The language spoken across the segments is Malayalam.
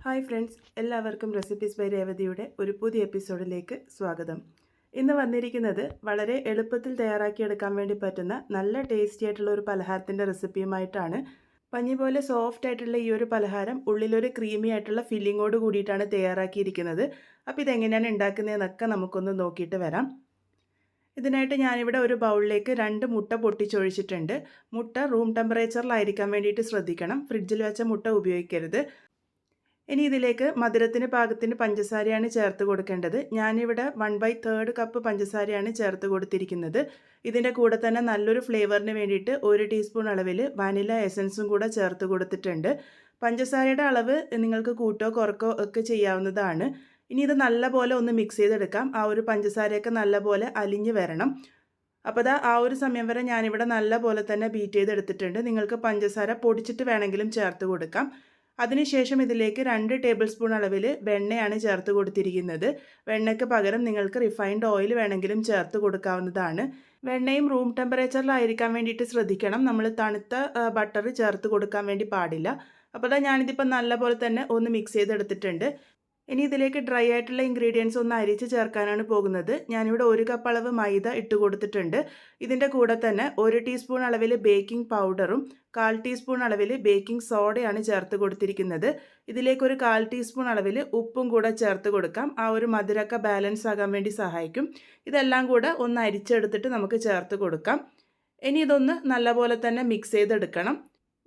ഹായ് ഫ്രണ്ട്സ്, എല്ലാവർക്കും റെസിപ്പീസ് ബൈ രേവതിയുടെ ഒരു പുതിയ എപ്പിസോഡിലേക്ക് സ്വാഗതം. ഇന്ന് വന്നിരിക്കുന്നത് വളരെ എളുപ്പത്തിൽ തയ്യാറാക്കിയെടുക്കാൻ വേണ്ടി പറ്റുന്ന നല്ല ടേസ്റ്റി ആയിട്ടുള്ള ഒരു പലഹാരത്തിൻ്റെ റെസിപ്പിയുമായിട്ടാണ്. പഞ്ഞി പോലെ സോഫ്റ്റ് ആയിട്ടുള്ള ഈ ഒരു പലഹാരം ഉള്ളിലൊരു ക്രീമി ആയിട്ടുള്ള ഫില്ലിങ്ങോട് കൂടിയിട്ടാണ് തയ്യാറാക്കിയിരിക്കുന്നത്. അപ്പോൾ ഇതെങ്ങനെയാണ് ഉണ്ടാക്കുന്നതെന്നൊക്കെ നമുക്കൊന്ന് നോക്കിയിട്ട് വരാം. ഇതിനായിട്ട് ഞാനിവിടെ ഒരു ബൗളിലേക്ക് 2 മുട്ട പൊട്ടിച്ചൊഴിച്ചിട്ടുണ്ട്. മുട്ട റൂം ടെമ്പറേച്ചറിലായിരിക്കാൻ വേണ്ടിയിട്ട് ശ്രദ്ധിക്കണം. ഫ്രിഡ്ജിൽ വെച്ച മുട്ട ഉപയോഗിക്കരുത്. ഇനി ഇതിലേക്ക് മധുരത്തിന് പാകത്തിന് പഞ്ചസാരയാണ് ചേർത്ത് കൊടുക്കേണ്ടത്. ഞാനിവിടെ 1/3 കപ്പ് പഞ്ചസാരയാണ് ചേർത്ത് കൊടുത്തിരിക്കുന്നത്. ഇതിൻ്റെ കൂടെ തന്നെ നല്ലൊരു ഫ്ലേവറിന് വേണ്ടിയിട്ട് 1 ടീസ്പൂൺ അളവിൽ വാനില എസൻസും കൂടെ ചേർത്ത് കൊടുത്തിട്ടുണ്ട്. പഞ്ചസാരയുടെ അളവ് നിങ്ങൾക്ക് കൂട്ടോ കുറക്കോ ഒക്കെ ചെയ്യാവുന്നതാണ്. ഇനി ഇത് നല്ലപോലെ ഒന്ന് മിക്സ് ചെയ്തെടുക്കാം. ആ ഒരു പഞ്ചസാരയൊക്കെ നല്ലപോലെ അലിഞ്ഞ് വരണം. അപ്പോൾ ആ ഒരു സമയം വരെ ഞാനിവിടെ നല്ലപോലെ തന്നെ ബീറ്റ് ചെയ്തെടുത്തിട്ടുണ്ട്. നിങ്ങൾക്ക് പഞ്ചസാര പൊടിച്ചിട്ട് വേണമെങ്കിലും ചേർത്ത് കൊടുക്കാം. അതിനുശേഷം ഇതിലേക്ക് 2 ടേബിൾ സ്പൂൺ അളവിൽ വെണ്ണയാണ് ചേർത്ത് കൊടുത്തിരിക്കുന്നത്. വെണ്ണയ്ക്ക് പകരം നിങ്ങൾക്ക് റിഫൈൻഡ് ഓയിൽ വേണമെങ്കിലും ചേർത്ത് കൊടുക്കാവുന്നതാണ്. വെണ്ണയും റൂം ടെമ്പറേച്ചറിലായിരിക്കാൻ വേണ്ടിയിട്ട് ശ്രദ്ധിക്കണം. നമ്മൾ തണുത്ത ബട്ടർ ചേർത്ത് കൊടുക്കാൻ വേണ്ടി പാടില്ല. അപ്പോൾ ഞാനിതിപ്പോൾ നല്ലപോലെ തന്നെ ഒന്ന് മിക്സ് ചെയ്തെടുത്തിട്ടുണ്ട്. ഇനി ഇതിലേക്ക് ഡ്രൈ ആയിട്ടുള്ള ഇൻഗ്രീഡിയൻസ് ഒന്ന് അരിച്ച് ചേർക്കാനാണ് പോകുന്നത്. ഞാനിവിടെ 1 കപ്പ് അളവ് മൈദ ഇട്ട് കൊടുത്തിട്ടുണ്ട്. ഇതിൻ്റെ കൂടെ തന്നെ 1 ടീസ്പൂൺ അളവിൽ ബേക്കിംഗ് പൗഡറും 1/4 ടീസ്പൂൺ അളവിൽ ബേക്കിംഗ് സോഡയാണ് ചേർത്ത് കൊടുത്തിരിക്കുന്നത്. ഇതിലേക്ക് 1/4 ടീസ്പൂൺ അളവിൽ ഉപ്പും കൂടെ ചേർത്ത് കൊടുക്കാം. ആ ഒരു മധുരമൊക്കെ ബാലൻസ് ആകാൻ വേണ്ടി സഹായിക്കും. ഇതെല്ലാം കൂടെ ഒന്ന് അരിച്ചെടുത്തിട്ട് നമുക്ക് ചേർത്ത് കൊടുക്കാം. ഇനി ഇതൊന്ന് നല്ലപോലെ തന്നെ മിക്സ് ചെയ്തെടുക്കണം.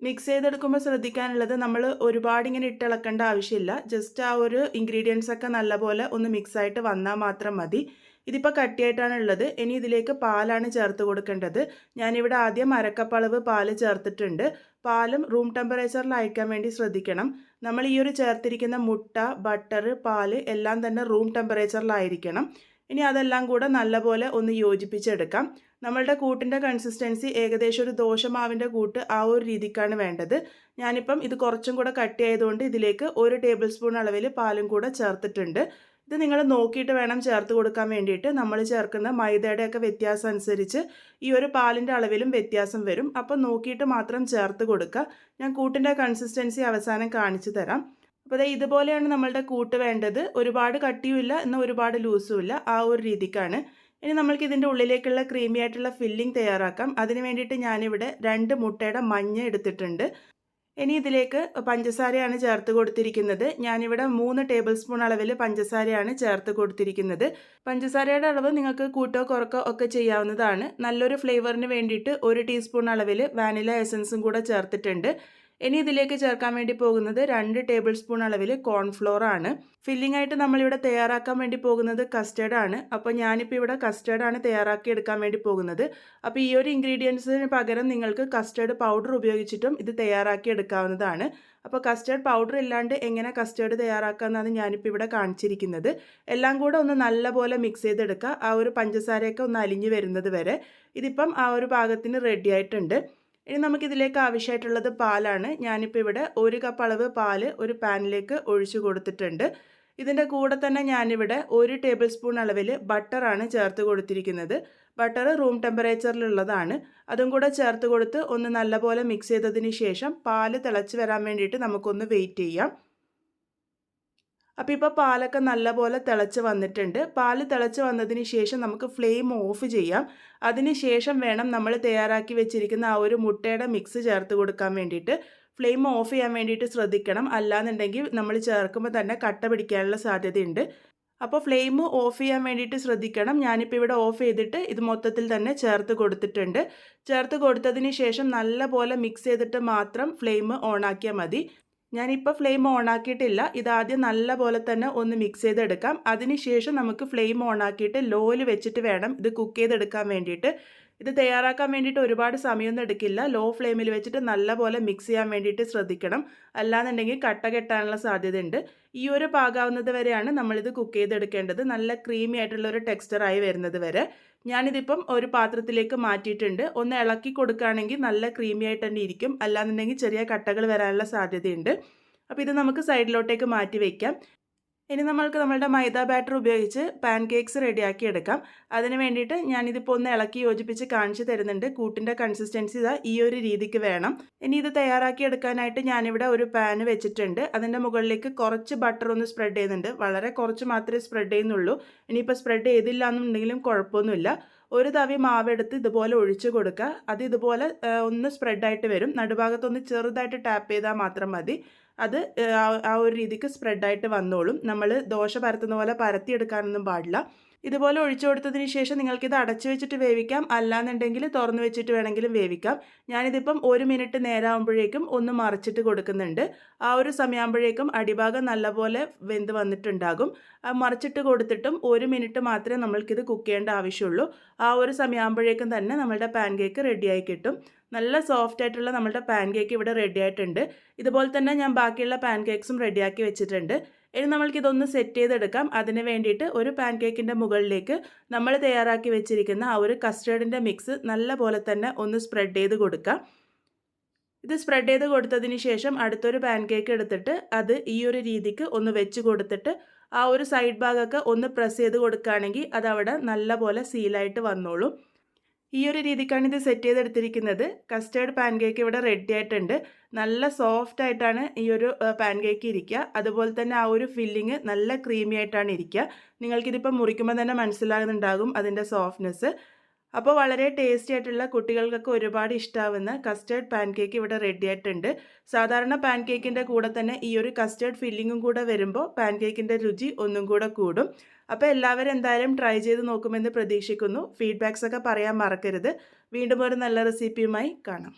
മിക്സ് ചെയ്തെടുക്കുമ്പോൾ ശ്രദ്ധിക്കാനുള്ളത്, നമ്മൾ ഒരുപാട് ഇങ്ങനെ ഇട്ടിളക്കേണ്ട ആവശ്യമില്ല. ജസ്റ്റ് ആ ഒരു ഇൻഗ്രീഡിയൻസ് ഒക്കെ നല്ലപോലെ ഒന്ന് മിക്സായിട്ട് വന്നാൽ മാത്രം മതി. ഇതിപ്പോൾ കട്ടിയായിട്ടാണ് ഉള്ളത്. ഇനി ഇതിലേക്ക് പാലാണ് ചേർത്ത് കൊടുക്കേണ്ടത്. ഞാനിവിടെ ആദ്യം 1/2 കപ്പ് അളവ് പാല് ചേർത്തിട്ടുണ്ട്. പാലും റൂം ടെമ്പറേച്ചറിലായിരിക്കാൻ വേണ്ടി ശ്രദ്ധിക്കണം. നമ്മൾ ഈ ഒരു ചേർത്തിരിക്കുന്ന മുട്ട, ബട്ടർ, പാല് എല്ലാം തന്നെ റൂം ടെമ്പറേച്ചറിലായിരിക്കണം. ഇനി അതെല്ലാം കൂടെ നല്ലപോലെ ഒന്ന് യോജിപ്പിച്ചെടുക്കാം. നമ്മളുടെ കൂട്ടിൻ്റെ കൺസിസ്റ്റൻസി ഏകദേശം ഒരു ദോശമാവിൻ്റെ കൂട്ട് ആ ഒരു രീതിക്കാണ് വേണ്ടത്. ഞാനിപ്പം ഇത് കുറച്ചും കൂടെ കട്ടിയായതുകൊണ്ട് ഇതിലേക്ക് 1 ടേബിൾ സ്പൂൺ അളവിൽ പാലും കൂടെ ചേർത്തിട്ടുണ്ട്. ഇത് നിങ്ങൾ നോക്കിയിട്ട് വേണം ചേർത്ത് കൊടുക്കാൻ വേണ്ടിയിട്ട്. നമ്മൾ ചേർക്കുന്ന മൈദയുടെയൊക്കെ വ്യത്യാസം അനുസരിച്ച് ഈ ഒരു പാലിൻ്റെ അളവിലും വ്യത്യാസം വരും. അപ്പോൾ നോക്കിയിട്ട് മാത്രം ചേർത്ത് കൊടുക്കുക. ഞാൻ കൂട്ടിൻ്റെ കൺസിസ്റ്റൻസി അവസാനം കാണിച്ചു തരാം. അപ്പോൾ ഇതുപോലെയാണ് നമ്മളുടെ കൂട്ട് വേണ്ടത്. ഒരുപാട് കട്ടിയുമില്ല എന്നാൽ ഒരുപാട് ലൂസുമില്ല, ആ ഒരു രീതിക്കാണ്. ഇനി നമ്മൾക്ക് ഇതിൻ്റെ ഉള്ളിലേക്കുള്ള ക്രീമി ആയിട്ടുള്ള ഫില്ലിംഗ് തയ്യാറാക്കാം. അതിന് വേണ്ടിയിട്ട് ഞാനിവിടെ 2 മുട്ടയുടെ മഞ്ഞ എടുത്തിട്ടുണ്ട്. ഇനി ഇതിലേക്ക് പഞ്ചസാരയാണ് ചേർത്ത് കൊടുത്തിരിക്കുന്നത്. ഞാനിവിടെ 3 ടേബിൾ സ്പൂൺ അളവിൽ പഞ്ചസാരയാണ് ചേർത്ത് കൊടുത്തിരിക്കുന്നത്. പഞ്ചസാരയുടെ അളവ് നിങ്ങൾക്ക് കൂട്ടോ കുറക്കോ ഒക്കെ ചെയ്യാവുന്നതാണ്. നല്ലൊരു ഫ്ലേവറിന് വേണ്ടിയിട്ട് 1 ടീസ്പൂൺ അളവിൽ വാനില എസൻസും കൂടെ ചേർത്തിട്ടുണ്ട്. ഇനി ഇതിലേക്ക് ചേർക്കാൻ വേണ്ടി പോകുന്നത് 2 ടേബിൾ സ്പൂൺ അളവിൽ കോൺഫ്ലോർ ആണ്. ഫില്ലിംഗ് ആയിട്ട് നമ്മളിവിടെ തയ്യാറാക്കാൻ വേണ്ടി പോകുന്നത് കസ്റ്റേർഡ് ആണ്. അപ്പോൾ ഞാനിപ്പോൾ ഇവിടെ കസ്റ്റേർഡാണ് തയ്യാറാക്കി എടുക്കാൻ വേണ്ടി പോകുന്നത്. അപ്പോൾ ഈ ഒരു ഇൻഗ്രീഡിയൻസിന് പകരം നിങ്ങൾക്ക് കസ്റ്റേർഡ് പൗഡർ ഉപയോഗിച്ചിട്ടും ഇത് തയ്യാറാക്കി എടുക്കാവുന്നതാണ്. അപ്പോൾ കസ്റ്റേർഡ് പൗഡർ ഇല്ലാണ്ട് എങ്ങനെ കസ്റ്റേർഡ് തയ്യാറാക്കാമെന്നാണ് ഞാനിപ്പോൾ ഇവിടെ കാണിച്ചിരിക്കുന്നത്. എല്ലാം കൂടെ ഒന്ന് നല്ലപോലെ മിക്സ് ചെയ്തെടുക്കുക. ആ ഒരു പഞ്ചസാരയൊക്കെ ഒന്ന് അലിഞ്ഞ് വരുന്നത് വരെ. ഇതിപ്പം ആ ഒരു പാകത്തിന് റെഡി ആയിട്ടുണ്ട്. ഇനി നമുക്കിതിലേക്ക് ആവശ്യമായിട്ടുള്ളത് പാലാണ്. ഞാനിപ്പോൾ ഇവിടെ 1 കപ്പ് അളവ് പാല് ഒരു പാനിലേക്ക് ഒഴിച്ചു കൊടുത്തിട്ടുണ്ട്. ഇതിൻ്റെ കൂടെ തന്നെ ഞാനിവിടെ 1 ടേബിൾ സ്പൂൺ അളവിൽ ബട്ടറാണ് ചേർത്ത് കൊടുത്തിരിക്കുന്നത്. ബട്ടർ റൂം ടെമ്പറേച്ചറിലുള്ളതാണ്. അതും കൂടെ ചേർത്ത് കൊടുത്ത് ഒന്ന് നല്ലപോലെ മിക്സ് ചെയ്തതിന് ശേഷം പാല് തിളച്ച് വരാൻ വേണ്ടിയിട്ട് നമുക്കൊന്ന് വെയിറ്റ് ചെയ്യാം. അപ്പോൾ ഇപ്പോൾ പാലൊക്കെ നല്ലപോലെ തിളച്ച് വന്നിട്ടുണ്ട്. പാല് തിളച്ച് വന്നതിന് ശേഷം നമുക്ക് ഫ്ലെയിം ഓഫ് ചെയ്യാം. അതിന് ശേഷം വേണം നമ്മൾ തയ്യാറാക്കി വെച്ചിരിക്കുന്ന ആ ഒരു മുട്ടയുടെ മിക്സ് ചേർത്ത് കൊടുക്കാൻ വേണ്ടിയിട്ട്. ഫ്ലെയിം ഓഫ് ചെയ്യാൻ വേണ്ടിയിട്ട് ശ്രദ്ധിക്കണം. അല്ലാന്നുണ്ടെങ്കിൽ നമ്മൾ ചേർക്കുമ്പോൾ തന്നെ കട്ട പിടിക്കാനുള്ള സാധ്യതയുണ്ട്. അപ്പോൾ ഫ്ലെയിം ഓഫ് ചെയ്യാൻ വേണ്ടിയിട്ട് ശ്രദ്ധിക്കണം. ഞാനിപ്പോൾ ഇവിടെ ഓഫ് ചെയ്തിട്ട് ഇത് മൊത്തത്തിൽ തന്നെ ചേർത്ത് കൊടുത്തിട്ടുണ്ട്. ചേർത്ത് കൊടുത്തതിന് ശേഷം നല്ലപോലെ മിക്സ് ചെയ്തിട്ട് മാത്രം ഫ്ലെയിം ഓണാക്കിയാൽ മതി. ഞാനിപ്പോൾ ഫ്ലെയിം ഓണാക്കിയിട്ടില്ല. ഇതാദ്യം നല്ലപോലെ തന്നെ ഒന്ന് മിക്സ് ചെയ്തെടുക്കാം. അതിനുശേഷം നമുക്ക് ഫ്ലെയിം ഓണാക്കിയിട്ട് ലോയിൽ വെച്ചിട്ട് വേണം ഇത് കുക്ക് ചെയ്തെടുക്കാൻ വേണ്ടിയിട്ട്. ഇത് തയ്യാറാക്കാൻ വേണ്ടിയിട്ട് ഒരുപാട് സമയമൊന്നും എടുക്കില്ല. ലോ ഫ്ലെയിമിൽ വെച്ചിട്ട് നല്ലപോലെ മിക്സ് ചെയ്യാൻ വേണ്ടിയിട്ട് ശ്രദ്ധിക്കണം. അല്ലാന്നുണ്ടെങ്കിൽ കട്ട കെട്ടാനുള്ള സാധ്യതയുണ്ട്. ഈ ഒരു പാകാവുന്നത് വരെയാണ് നമ്മളിത് കുക്ക് ചെയ്തെടുക്കേണ്ടത്. നല്ല ക്രീമി ആയിട്ടുള്ളൊരു ടെക്സ്ചറായി വരുന്നത് വരെ. ഞാനിതിപ്പം ഒരു പാത്രത്തിലേക്ക് മാറ്റിയിട്ടുണ്ട്. ഒന്ന് ഇളക്കി കൊടുക്കുകയാണെങ്കിൽ നല്ല ക്രീമി ആയിട്ട് തന്നെ ഇരിക്കും. അല്ലാന്നുണ്ടെങ്കിൽ ചെറിയ കട്ടകൾ വരാനുള്ള സാധ്യതയുണ്ട്. അപ്പോൾ ഇത് നമുക്ക് സൈഡിലോട്ടേക്ക് മാറ്റി വയ്ക്കാം. ഇനി നമ്മൾക്ക് നമ്മളുടെ മൈദ ബാറ്റർ ഉപയോഗിച്ച് പാൻ കേക്ക്സ് റെഡിയാക്കി എടുക്കാം. അതിന് വേണ്ടിയിട്ട് ഞാനിതിപ്പോൾ ഒന്ന് ഇളക്കി യോജിപ്പിച്ച് കാണിച്ചു തരുന്നുണ്ട്. കൂട്ടിൻ്റെ കൺസിസ്റ്റൻസി ഇതാ ഈ ഒരു രീതിക്ക് വേണം. ഇനി ഇത് തയ്യാറാക്കി എടുക്കാനായിട്ട് ഞാനിവിടെ ഒരു പാൻ വെച്ചിട്ടുണ്ട്. അതിൻ്റെ മുകളിലേക്ക് കുറച്ച് ബട്ടർ ഒന്ന് സ്പ്രെഡ് ചെയ്യുന്നുണ്ട്. വളരെ കുറച്ച് മാത്രമേ സ്പ്രെഡ് ചെയ്യുന്നുള്ളൂ. ഇനിയിപ്പോൾ സ്പ്രെഡ് ചെയ്തില്ല എന്നുണ്ടെങ്കിലും കുഴപ്പമൊന്നുമില്ല. ഒരു തവി മാവെടുത്ത് ഇതുപോലെ ഒഴിച്ചു കൊടുക്കുക. അത് ഇതുപോലെ ഒന്ന് സ്പ്രെഡായിട്ട് വരും. നടുഭാഗത്തൊന്ന് ചെറുതായിട്ട് ടാപ്പ് ചെയ്താൽ മാത്രം മതി. അത് ആ ഒരു രീതിക്ക് സ്പ്രെഡായിട്ട് വന്നോളും. നമ്മൾ ദോശ പരത്തുന്ന പോലെ പരത്തിയെടുക്കാനൊന്നും പാടില്ല. ഇതുപോലെ ഒഴിച്ചു കൊടുത്തതിന് ശേഷം നിങ്ങൾക്കിത് അടച്ചു വെച്ചിട്ട് വേവിക്കാം, അല്ലാന്നുണ്ടെങ്കിൽ തുറന്നു വെച്ചിട്ട് വേണമെങ്കിലും വേവിക്കാം. ഞാനിതിപ്പം 1 മിനിറ്റ് നേരമാകുമ്പോഴേക്കും ഒന്ന് മറിച്ചിട്ട് കൊടുക്കുന്നുണ്ട്. ആ ഒരു സമയമാകുമ്പോഴേക്കും അടിഭാഗം നല്ലപോലെ വെന്ത് വന്നിട്ടുണ്ടാകും. മറിച്ചിട്ട് കൊടുത്തിട്ടും 1 മിനിറ്റ് മാത്രമേ നമ്മൾക്കിത് കുക്ക് ചെയ്യേണ്ട ആവശ്യമുള്ളൂ. ആ ഒരു സമയമാകുമ്പോഴേക്കും തന്നെ നമ്മളുടെ പാൻ കേക്ക് റെഡിയായി കിട്ടും. നല്ല സോഫ്റ്റ് ആയിട്ടുള്ള നമ്മളുടെ പാൻ കേക്ക് ഇവിടെ റെഡി ആയിട്ടുണ്ട്. ഇതുപോലെ തന്നെ ഞാൻ ബാക്കിയുള്ള പാൻ കേക്ക്സും റെഡിയാക്കി വെച്ചിട്ടുണ്ട്. ഇനി നമ്മൾക്കിതൊന്ന് സെറ്റ് ചെയ്തെടുക്കാം. അതിന് വേണ്ടിയിട്ട് ഒരു പാൻ കേക്കിൻ്റെ മുകളിലേക്ക് നമ്മൾ തയ്യാറാക്കി വെച്ചിരിക്കുന്ന ആ ഒരു കസ്റ്റേർഡിൻ്റെ മിക്സ് നല്ല പോലെ തന്നെ ഒന്ന് സ്പ്രെഡ് ചെയ്ത് കൊടുക്കാം. ഇത് സ്പ്രെഡ് ചെയ്ത് കൊടുത്തതിന് ശേഷം അടുത്തൊരു പാൻ കേക്ക് എടുത്തിട്ട് അത് ഈ ഒരു രീതിക്ക് ഒന്ന് വെച്ച് കൊടുത്തിട്ട് ആ ഒരു സൈഡ് ഭാഗമൊക്കെ ഒന്ന് പ്രസ് ചെയ്ത് കൊടുക്കുകയാണെങ്കിൽ അതവിടെ നല്ല പോലെ സീലായിട്ട് വന്നോളും. ഈ ഒരു രീതിക്കാണ് ഇത് സെറ്റ് ചെയ്തെടുത്തിരിക്കുന്നത്. കസ്റ്റേർഡ് പാൻ കേക്ക് ഇവിടെ റെഡി ആയിട്ടുണ്ട്. നല്ല സോഫ്റ്റ് ആയിട്ടാണ് ഈ ഒരു പാൻ കേക്ക് ഇരിക്കുക. അതുപോലെ തന്നെ ആ ഒരു ഫില്ലിങ് നല്ല ക്രീമി ആയിട്ടാണ് ഇരിക്കുക. നിങ്ങൾക്കിതിപ്പോൾ മുറിക്കുമ്പോൾ തന്നെ മനസ്സിലാകുന്നുണ്ടാകും അതിൻ്റെ സോഫ്റ്റ്നെസ്. അപ്പോൾ വളരെ ടേസ്റ്റി ആയിട്ടുള്ള കുട്ടികൾക്കൊക്കെ ഒരുപാട് ഇഷ്ടമാവുന്ന കസ്റ്റേർഡ് പാൻ കേക്ക് ഇവിടെ റെഡി ആയിട്ടുണ്ട്. സാധാരണ പാൻ കേക്കിൻ്റെ കൂടെ തന്നെ ഈ ഒരു കസ്റ്റേർഡ് ഫില്ലിങ്ങും കൂടെ വരുമ്പോൾ പാൻ കേക്കിൻ്റെ രുചി ഒന്നും കൂടെ കൂടും. അപ്പോൾ എല്ലാവരും എന്തായാലും ട്രൈ ചെയ്ത് നോക്കുമെന്ന് പ്രതീക്ഷിക്കുന്നു. ഫീഡ്ബാക്സ് ഒക്കെ പറയാൻ മറക്കരുത്. വീണ്ടും ഒരു നല്ല റെസിപ്പിയുമായി കാണാം.